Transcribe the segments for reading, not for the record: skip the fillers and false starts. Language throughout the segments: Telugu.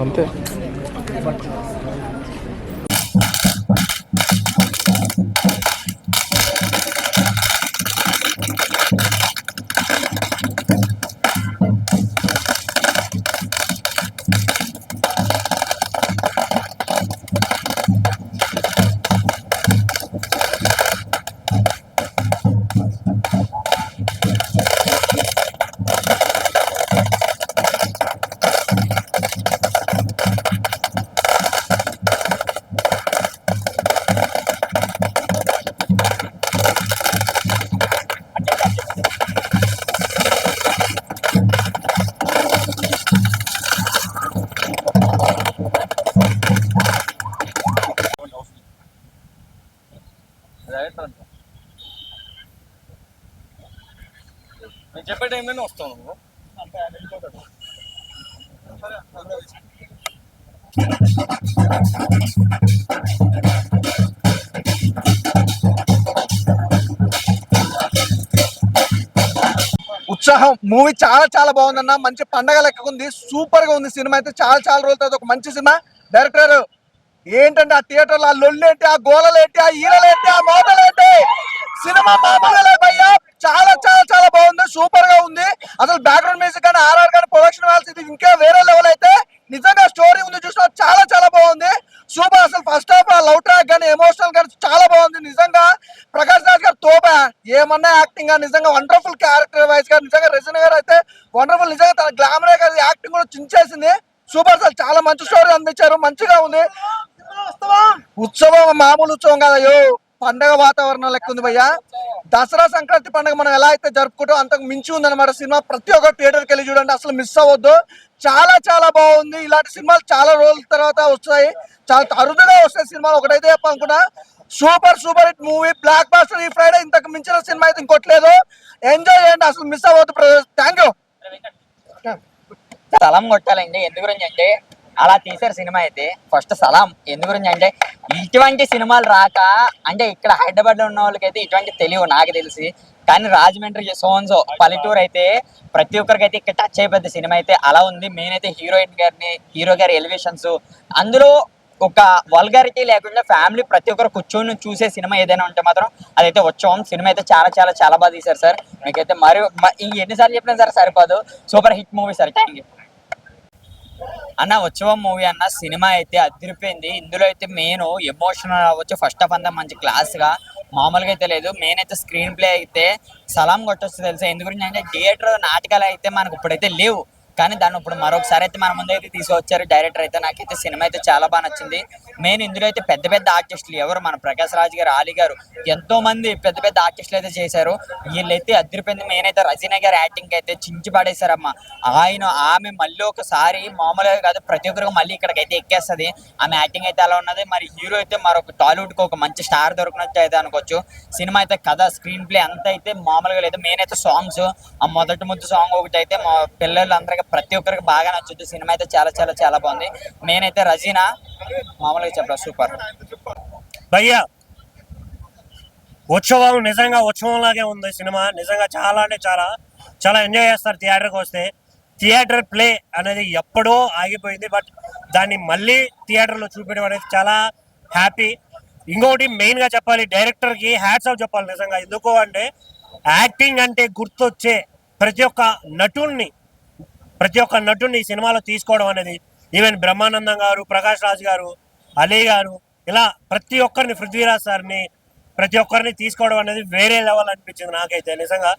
అంతే. నేను చెప్పే టైంలోనే వస్తావు నువ్వు. ఉత్సాహం మూవీ చాలా చాలా బాగుందన్న. మంచి పండగ లెక్క ఉంది. సూపర్ గా ఉంది సినిమా అయితే. చాలా చాలా రోజుల తర్వాత ఒక మంచి సినిమా. డైరెక్టర్ ఏంటంటే ఆ థియేటర్ లో ఆ లొల్లేంటి, ఆ గోలలేంటి, ఆ ఈలలేంటి, ఆ మోతలేంటి, సినిమా మామూలుగా భయ్యా. చాలా చాలా చాలా బాగుంది. సూపర్ గా ఉంది. అసలు బ్యాక్గ్రౌండ్ మ్యూజిక్ కానీ ఆర్ఆర్ కానీ ప్రొడక్షన్ వాల్స్ ఇది ఇంకా వేరే లెవెల్ అయితే. నిజంగా స్టోరీ ఉంది చూసిన చాలా చాలా బాగుంది. సూపర్. అసలు ఫస్ట్ హాఫ్ లవ్ ట్రాక్ కానీ ఎమోషనల్ కానీ చాలా బాగుంది. నిజంగా ప్రకాష్ రాజ్ గారు తోపా. ఏమన్నా యాక్టింగ్ నిజంగా వండర్ఫుల్. క్యారెక్టర్ వైజ్ గా నిజంగా రెజినా గారు అయితే వండర్ఫుల్. నిజంగా తన గ్లామర్ గారి యాక్టింగ్ కూడా చించేసింది. సూపర్. అసలు చాలా మంచి స్టోరీ అందించారు. మంచిగా ఉంది. ఉత్సవం మామూలు ఉత్సవం కాదయ్యో, పండగ వాతావరణం లెక్క ఉంది భయ్యా. దసరా సంక్రాంతి పండుగ మనం ఎలా అయితే జరుపుకుంటాం అంతకు మించి ఉందన్నమాట సినిమా. ప్రతి ఒక్క థియేటర్కి వెళ్ళి చూడండి, అసలు మిస్ అవ్వద్దు. చాలా చాలా బాగుంది. ఇలాంటి సినిమాలు చాలా రోజుల తర్వాత వస్తాయి. చాలా అరుదుగా వస్తాయి సినిమాలు. ఒకటైతే చెప్పనుకున్నా, super super hit movie, blockbuster. ఈ ఫ్రైడే ఇంతకు మించిన సినిమా అయితే ఇంకోట్లేదు. ఎంజాయ్ చేయండి, అసలు మిస్ అవ్వద్దు. Thank you. సలాం కొట్టాలండి. ఎందు గురించి అంటే అలా తీసారు సినిమా అయితే. ఫస్ట్ సలాం ఎందు గురించి అంటే ఇటువంటి సినిమాలు రాక, అంటే ఇక్కడ హైదరాబాద్ లో ఉన్న వాళ్ళకైతే ఇటువంటి తెలియవు నాకు తెలిసి. కానీ రాజమండ్రి సోన్సో పల్లెటూరు అయితే ప్రతి ఒక్కరికి అయితే ఇక్కడ టచ్ అయిపోద్ది సినిమా అయితే. అలా ఉంది. మెయిన్ అయితే హీరో గారి ఎలివేషన్స్, అందులో ఒక వల్గారిటీ లేకుండా ఫ్యామిలీ ప్రతి ఒక్కరు కూర్చొని చూసే సినిమా ఏదైనా ఉంటే మాత్రం అదైతే వచ్చాం. సినిమా అయితే చాలా చాలా చాలా బాగా తీశారు సార్. మీకైతే మరి ఎన్నిసార్లు చెప్పినా సార్ సరిపోదు. Super hit movie sir. Thank you అన్న. ఉత్సవం మూవీ అన్న సినిమా అయితే అదిరిపోయింది. ఇందులో అయితే మెయిన్ ఎమోషనల్ అవ్వచ్చు. ఫస్ట్ ఆఫ్ అంతా మంచి క్లాస్ గా మామూలుగా అయితే లేదు. మెయిన్ అయితే స్క్రీన్ ప్లే అయితే సలాం కొట్టొచ్చు తెలుసా. ఎందు గురించి అంటే థియేటర్ నాటకాలు అయితే మనకు ఇప్పుడైతే లేవు, కానీ దాన్ని ఇప్పుడు మరొకసారి అయితే మన ముందు అయితే తీసుకొచ్చారు డైరెక్టర్ అయితే. నాకైతే సినిమా అయితే చాలా బాగా నచ్చింది. మెయిన్ ఇందులో అయితే పెద్ద పెద్ద ఆర్టిస్టులు ఎవరు, మన ప్రకాష్ రాజ్ గారు, ఆలీ గారు, ఎంతో మంది పెద్ద పెద్ద ఆర్టిస్టులు అయితే చేశారు. వీళ్ళైతే అదిరిపోయింది. మెయిన్ అయితే రజీనా గారి యాక్టింగ్ అయితే చించి పడేశారమ్మా. ఆమె మళ్ళీ ఒకసారి మామూలుగా కాదు, ప్రతి ఒక్కరికి మళ్ళీ ఇక్కడికైతే ఎక్కేస్తుంది. ఆమె యాక్టింగ్ అయితే అలా ఉన్నది. మరి హీరో అయితే మరొక టాలీవుడ్ కి ఒక మంచి స్టార్ దొరికినట్టు అయితే అనుకోవచ్చు. సినిమా అయితే కథ, స్క్రీన్ ప్లే అంతా అయితే మామూలుగా లేదు. మెయిన్ అయితే సాంగ్స్, ఆ మొదటి ముద్దు సాంగ్ ఒకటి అయితే మా పిల్లలందరికీ ప్రతి ఒక్కరికి బాగా నచ్చుద్ది. సినిమా అయితే చాలా చాలా చాలా బాగుంది. మెయిన్ అయితే రజీనా మామూలుగా చెప్పారు సూపర్. భయ్యా ఉత్సవం నిజంగా ఉత్సవం లాగే ఉంది సినిమా. నిజంగా చాలా అంటే చాలా చాలా ఎంజాయ్ చేస్తారు థియేటర్కి వస్తే. థియేటర్ ప్లే అనేది ఎప్పుడో ఆగిపోయింది, బట్ దాన్ని మళ్ళీ థియేటర్లో చూపించడం అనేది చాలా హ్యాపీ. ఇంకొకటి మెయిన్గా చెప్పాలి, డైరెక్టర్కి హ్యాట్స్ ఆఫ్ చెప్పాలి నిజంగా. ఎందుకు అంటే యాక్టింగ్ అంటే గుర్తొచ్చే ప్రతి ఒక్క నటుడిని ఈ సినిమాలో తీసుకోవడం అనేది, ఈవెన్ బ్రహ్మానందం గారు, ప్రకాష్ రాజ్ గారు, అలీ గారు, ఇలా ప్రతి ఒక్కరిని, పృథ్వీరాజ్ సార్ని, ప్రతి ఒక్కరిని తీసుకోవడం అనేది వేరే లెవెల్ అనిపించింది నాకైతే. నిజంగా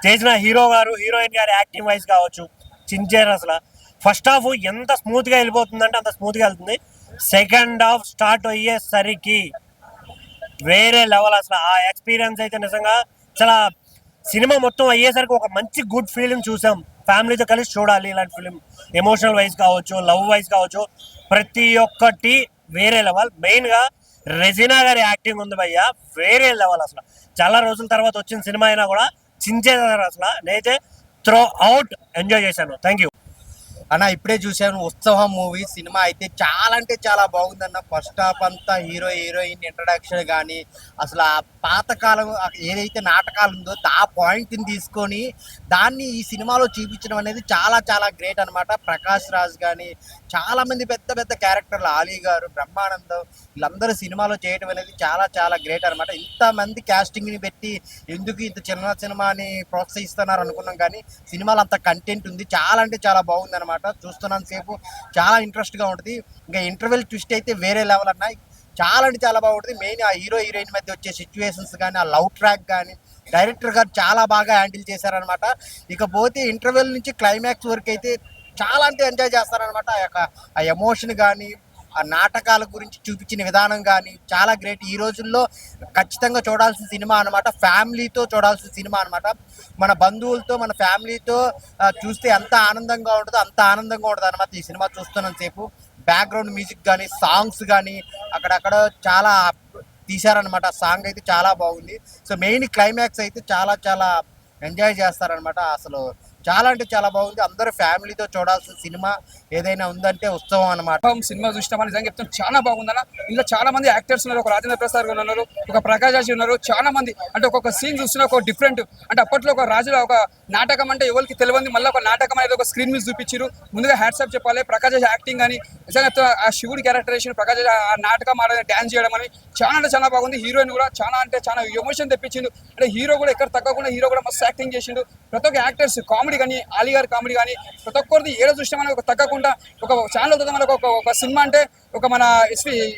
చేసిన హీరో గారు, హీరోయిన్ గారు యాక్టింగ్ వైజ్ కావచ్చు చించారు. అసలు ఫస్ట్ హాఫ్ ఎంత స్మూత్గా వెళ్ళిపోతుందంటే అంత స్మూత్గా వెళ్తుంది. సెకండ్ హాఫ్ స్టార్ట్ అయ్యేసరికి వేరే లెవెల్. అసలు ఆ ఎక్స్పీరియన్స్ అయితే నిజంగా చాలా. సినిమా మొత్తం అయ్యేసరికి ఒక మంచి గుడ్ ఫీలింగ్ చూసాం. ఫ్యామిలీతో కలిసి చూడాలి ఇలాంటి ఫిలిం. ఎమోషనల్ వైజ్ కావచ్చు, లవ్ వైజ్ కావచ్చు, ప్రతి ఒక్కటి వేరే లెవెల్. మెయిన్గా రెజినా గారి యాక్టింగ్ ఉంది భయ్యా, వేరే లెవెల్. అసలు చాలా రోజుల తర్వాత వచ్చిన సినిమా అయినా కూడా చించేసారు. అసలు నేనైతే త్రో అవుట్ ఎంజాయ్ చేశాను. థ్యాంక్ యూ అన్న ఇప్పుడే చూశాను ఉత్సవం మూవీ సినిమా అయితే చాలా అంటే చాలా బాగుందన్న. ఫస్ట్ హాఫ్ అంతా హీరో హీరోయిన్ ఇంట్రడక్షన్ కానీ అసలు ఆ పాతకాలం ఏదైతే నాటకాలు ఉందో ఆ పాయింట్ని తీసుకొని దాన్ని ఈ సినిమాలో చూపించడం అనేది చాలా చాలా గ్రేట్ అనమాట. ప్రకాష్ రాజ్ కానీ చాలా మంది పెద్ద పెద్ద క్యారెక్టర్లు, ఆలీ గారు, బ్రహ్మానందం, వీళ్ళందరూ సినిమాలో చేయడం అనేది చాలా చాలా గ్రేట్ అనమాట. ఇంతమంది క్యాస్టింగ్ని పెట్టి ఎందుకు ఇంత చిన్న సినిమాని ప్రోత్సహిస్తున్నారు అనుకున్నాం, కానీ సినిమాలో అంత కంటెంట్ ఉంది. చాలా అంటే చాలా బాగుంది అనమాట. చూస్తున్నాను సేపు చాలా ఇంట్రెస్ట్గా ఉంటుంది. ఇంకా ఇంటర్వెల్ ట్విస్ట్ అయితే వేరే లెవెల్ అన్న. చాలా అంటే చాలా బాగుంటుంది. మెయిన్ ఆ హీరో హీరోయిన్ మధ్య వచ్చే సిచ్యువేషన్స్ కానీ ఆ లవ్ ట్రాక్ కానీ డైరెక్టర్ గారు చాలా బాగా హ్యాండిల్ చేశారనమాట. ఇకపోతే ఇంటర్వెల్ నుంచి క్లైమాక్స్ వరకు అయితే చాలా అంటే ఎంజాయ్ చేస్తారనమాట. ఆ ఎమోషన్ కానీ ఆ నాటకాల గురించి చూపించిన విధానం కానీ చాలా గ్రేట్. ఈ రోజుల్లో ఖచ్చితంగా చూడాల్సిన సినిమా అనమాట. ఫ్యామిలీతో చూడాల్సిన సినిమా అనమాట. మన బంధువులతో మన ఫ్యామిలీతో చూస్తే ఎంత ఆనందంగా ఉంటుందో అంత ఆనందంగా ఉంటుంది అనమాట ఈ సినిమా చూస్తున్నంత సేపు. బ్యాక్గ్రౌండ్ మ్యూజిక్ కానీ సాంగ్స్ కానీ అక్కడక్కడ చాలా తీశారనమాట. సాంగ్ అయితే చాలా బాగుంది. సో మెయిన్ క్లైమాక్స్ అయితే చాలా చాలా ఎంజాయ్ చేస్తారనమాట. అసలు చాలా అంటే చాలా బాగుంది. అందరూ ఫ్యామిలీతో చూడాల్సిన సినిమా ఏదైనా ఉందంటే ఉత్సవం అనమాట. సినిమా చూసినామని నిజంగా చెప్తాను, చాలా బాగుందన్న. ఇందులో చాలా మంది యాక్టర్స్ ఉన్నారు. ఒక రాజేంద్ర ప్రసాద్ గారు ఉన్నారు, ఒక ప్రకాష్ రాజ్ ఉన్నారు. చాలా మంది అంటే ఒక్కొక్క సీన్ చూస్తున్నా ఒక డిఫరెంట్. అంటే అప్పట్లో ఒక రాజుల ఒక నాటకం అంటే ఎవరికి తెలియదు, మళ్ళీ ఒక నాటకం అనేది ఒక స్క్రీన్ మీద చూపించారు. ముందుగా హ్యాట్సాప్ చెప్పాలి. ప్రకాష్ రాజ్ యాక్టింగ్ కానీ నిజంగా ఆ శివుడి క్యారెక్టరేషన్, ప్రకాష్ రాజ్ ఆ నాటకం ఆడే డాన్స్ చేయడం అని చాలా అంటే చాలా బాగుంది. హీరోయిన్ కూడా చాలా అంటే చాలా ఎమోషన్ తెప్పించిండు. అంటే హీరో కూడా ఎక్కడ తగ్గకుండా హీరో కూడా మస్తు యాక్టింగ్ చేసిండు. ప్రతి ఒక్క యాక్టర్స్ కామెడీ కానీ ఆలీ గారి కామెడీ కానీ ప్రతి ఒక్కరిది ఏదో చూసినా మనకి ఒక తగ్గకుండా ఒక ఛానల్ అవుతుంది. మనకు ఒక సినిమా అంటే ఒక మన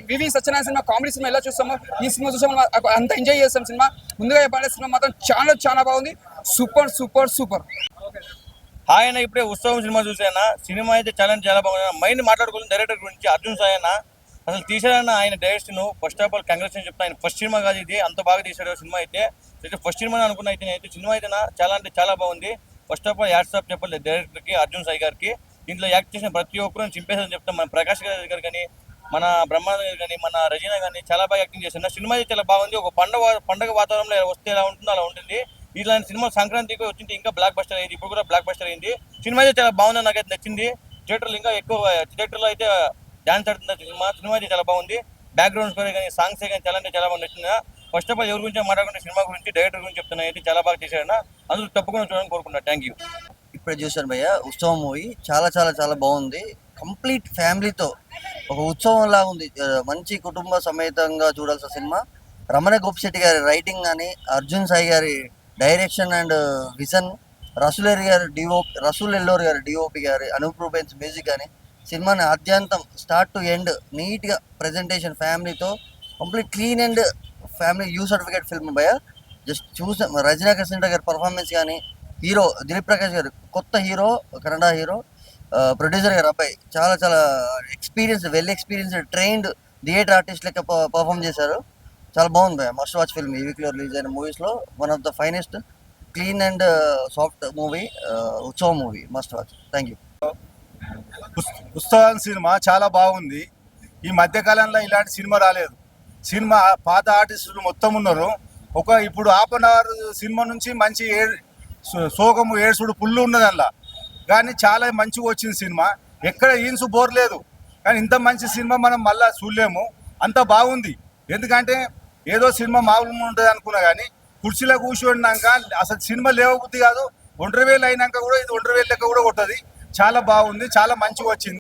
వివి సత్యనారాయణ సినిమా కామెడీ సినిమా ఎలా చూస్తామో ఈ సినిమా చూసాము అంత ఎంజాయ్ చేస్తాం. సినిమా ముందుగా చెప్పాలి, సినిమా మాత్రం చాలా చాలా బాగుంది. Super super super. ఆయన ఇప్పుడే ఉత్సవం సినిమా చూసాయన. సినిమా అయితే చాలా అంటే చాలా బాగుంది. మైండ్ మాట్లాడుకున్న డైరెక్టర్ గురించి అర్జున్ సాయి అన్న అసలు తీసాడన్న ఆయన direction first of all congrats అని చెప్తాను. ఆయన ఫస్ట్ సినిమా కాదు ఇది, అంత బాగా తీసాడు సినిమా అయితే. ఫస్ట్ సినిమా అనుకున్న అయితే సినిమా అయితే చాలా అంటే చాలా బాగుంది. ఫస్ట్ ఆఫ్ ఆల్ యాడ్సాప్ చెప్పాలి డైరెక్టర్కి, అర్జున్ సాయి గారికి. దీంట్లో యాక్ట్ చేసిన ప్రతి ఒక్కరు చింపేసని చెప్తాం. మన ప్రకాష్ గారు కానీ, మన బ్రహ్మానంద గారు కానీ, మన రజీనా కానీ చాలా బాగా యాక్టింగ్ చేస్తున్నారు. సినిమా అయితే చాలా బాగుంది. ఒక పండగ వాతావరణంలో వస్తే ఎలా ఉంటుందో అలా ఉంటుంది. ఇలాంటి సినిమా సంక్రాంతికి వచ్చింది ఇంకా బ్లాక్ బస్టర్ అయింది. ఇప్పుడు కూడా బ్లాక్ బస్టర్ అయింది. సినిమా అయితే చాలా బాగుందని నాకైతే నచ్చింది. థియేటర్లో ఇంకా ఎక్కువ థియేటర్లో అయితే డాన్స్ ఆడుతుంది సినిమా అయితే చాలా బాగుంది. బ్యాక్గ్రౌండ్ స్కోర్ కానీ సాంగ్స్ కానీ చాలా అంటే చాలా బాగా నచ్చింది. ఫస్ట్ ఆఫ్ ఆల్ ఎవరి గురించి మాట్లాడుకుంటే సినిమా గురించి డైరెక్టర్ గురించి చెప్తున్నా అయితే చాలా బాగా చేశాడన్న. అందులో తప్పకుండా చూడాలని కోరుకుంటున్నా. Thank you. ఇప్పుడే చూశాను భయ్య ఉత్సవం మూవీ. చాలా చాలా చాలా బాగుంది. కంప్లీట్ ఫ్యామిలీతో ఒక ఉత్సవం లాగా ఉంది. మంచి కుటుంబ సమేతంగా చూడాల్సిన సినిమా. రమణ గోపిశెట్టి గారి రైటింగ్ కానీ, అర్జున్ సాయి గారి direction and vision, Rasool Ellore గారి డిఓపి గారి, అనూప్ రూబెన్స్ మ్యూజిక్ కానీ సినిమాని ఆద్యంతం స్టార్ట్ టు ఎండ్ నీట్గా ప్రజెంటేషన్ ఫ్యామిలీతో complete clean and family U certificate film భయ్య. జస్ట్ చూసాం. రజనీ కృష్ణ గారి పర్ఫార్మెన్స్ కానీ, హీరో దిలీప్ ప్రకాష్ గారు కొత్త హీరో, కన్నడ హీరో, ప్రొడ్యూసర్ గారు అబ్బాయి చాలా చాలా well experienced trained theatre artist లెక్క పర్ఫామ్ చేశారు. చాలా బాగుంది భయ్య. Must watch film. ఈ వీక్లో రిలీజ్ అయిన మూవీస్లో one of the finest clean and soft movie Utsavam movie. Must watch. Thank you. Utsavam సినిమా చాలా బాగుంది. ఈ మధ్యకాలంలో ఇలాంటి సినిమా రాలేదు. సినిమా పాత ఆర్టిస్టులు మొత్తం ఉన్నారు. ఇప్పుడు హాఫ్ అన్ అవర్ సినిమా నుంచి మంచి సోగము ఏడ్సుడు పుల్లు ఉన్నది అందులో. కానీ చాలా మంచిగా వచ్చింది సినిమా. ఎక్కడ ఈన్సు బోర్ లేదు. కానీ ఇంత మంచి సినిమా మనం మళ్ళీ చూడలేము. అంత బాగుంది. ఎందుకంటే ఏదో సినిమా మామూలుగా ఉంటుంది అనుకున్నా, కానీ కుర్చీలో కూర్చోడినాక అసలు సినిమా లేవబుద్ధి కాదు. 1,000 అయినాక కూడా ఇది 1,000 లెక్క కూడా కొట్టది. చాలా బాగుంది. చాలా మంచిగా వచ్చింది.